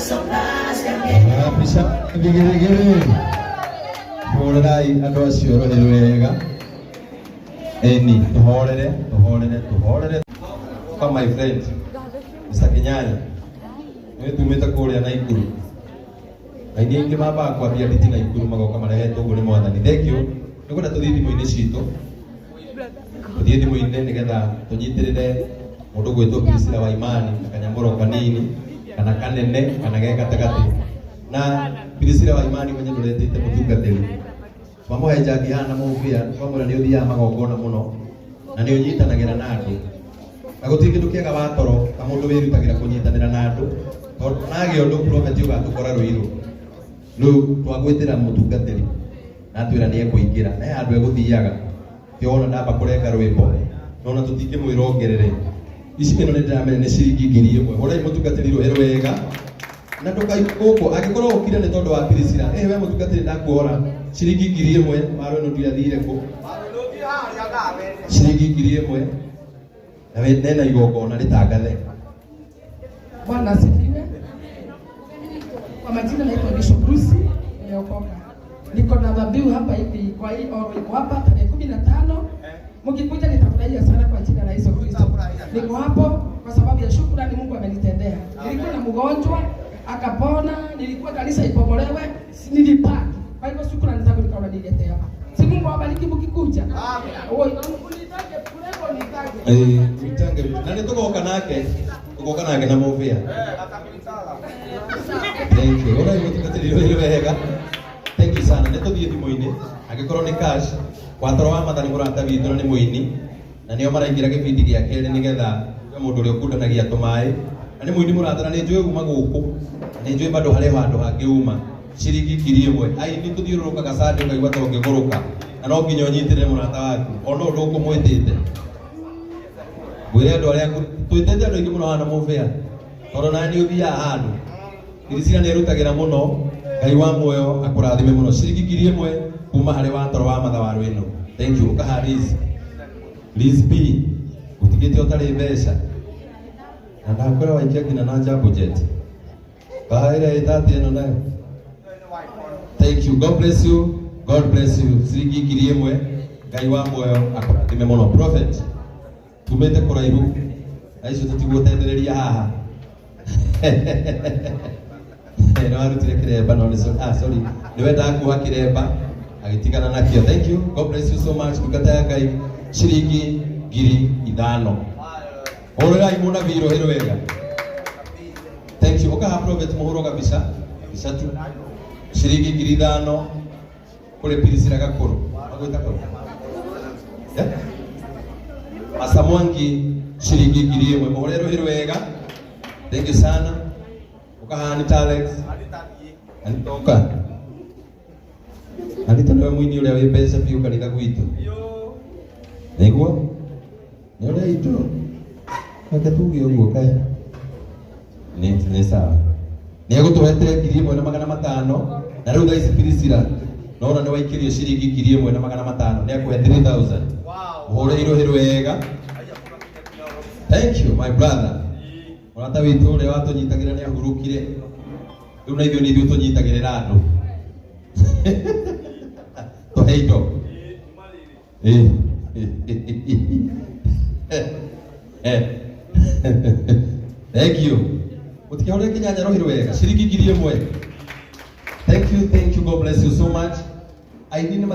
Bisa gini-gini. Mulai ada sioro helwega. Ini tuhorere. Come my friend. Mr. Kenyanya. Ini tumeta kule na Ikuru. Aini ingi maba kwa bia biti na Ikuru magoka maraheto gole mwathani. Thank you. Niko na tuthidi muine cito. Tuthidi muine nigetha tunyitirire mundu gwitwo Priscilla wa Imani akanyambura kanini kana kanene kana ge gatagati. Na Priscilla wa Imani mwenye nduretete mutungatiri. Pamoja jagiana muvia pamoja ni uthia magogona muno na ni unyitanagira na andu. Na gutingi ndukiaga watoro ta mundu wirutagira kunyitanira na andu. Nage undu prophet uga tukora ruiru. Riu twagwitira mutungatiri na twira ni ekuingira na andu eguthiaga. Tiona ndamba kurenga rwimbo. Nona tutingi mwirongerere. Ici kino ni ndamenya ni ciringi 1000. Ora mutungatiri ro wega. Na tokai koko agikorwo ukire ni tondu wa Priscilla we mutungatiri ndakuora ciringi 1000 maro no ndiathire ko ciringi 1000 na we nena igogona ritangathe. Bwana asifiwe. Kwa majina naitwa Bishop Bruce, nimeokoka. Niko na dhabihu hapa hivi kwa hii oro iko hapa tarehe 15. Mkikuja nitafurahia sana kwa jina la Yesu Kristo. Niko hapo kwa sababu ya shukrani Mungu amenitendea. Nilikuwa na mgonjwa akapona, nilikuwa kanisa ipomolewe, nilipaki. Kwa hivyo shukrani zangu nikaona niletea hapa. Si Mungu awabariki mkikuja. Amen. Oi, unitake kuleko nitake. Nitange. Nani tukoka nake na movia. Thank you. Ora mutungatiri ro wega. Thank you sana. Neto thie thimo-ini agikorwo ni cash watoro wa mathani murata witu ni muini na nio maraingira gibindi gia keri nigetha mundu uri ukundanagia tumai na ni muini murata ni njui uma guku ni njui bado hale handu hangi uma ciringi 1000 ai ni tuthiururukaga sande ukaigua ta ungiguruka na no nginya unyitirire murata waku ono undu ukumwitite gwire andu aria twitete andu aingi muno hana muvia tondu nani uthia handu Priscilla ni erutagira muno Ngai wa muoyo akurathime muno ciringi 1000 kuma hari watoro wa matha wa rwino. Thank you. Ukaharizi Liz B utigite utari mbeca na ndakora waikia kina nanja budget baira itati eno nayo. Thank you. God bless you. God bless you. Ciringi 1000 Ngai wa muoyo akurathime muno. Prophet tumete kuraihu aicio tutigutendereria haha no arutire kiremba no sorry niwe ndakuha kiremba agitigana nakio. Thank you. God bless you so much. Ndukata ya Ngai ciringi 5000 orera imuna biro hero wega. Thank you. Ukaha prophet muhuro kabisa bisatu ciringi 5000 kule Priscilla gakuru agwita ko Asamwangi ciringi 1000 muhorero hero wega. Thank you sana. Ukahani Alex anitoka anita niwe mwini ule wepesa pia kanitha gwitu niguo ni ule itu akatugi uguo kai ni sawa ni agutuhetire 1500 na riu thaisi Priscilla nona ni waikirio ciringi 1500 ni akuhe 3000. Wow, uhoreirwo hiru wega. Thank you my brother. Murata witu ule watunyitagira ni ahurukire riu na ithio ni ithio tunyitagirira andu toheito thank you utikiaure kinyanya rohiro wega ciringi 1000. Thank you. God bless you so much. I didn't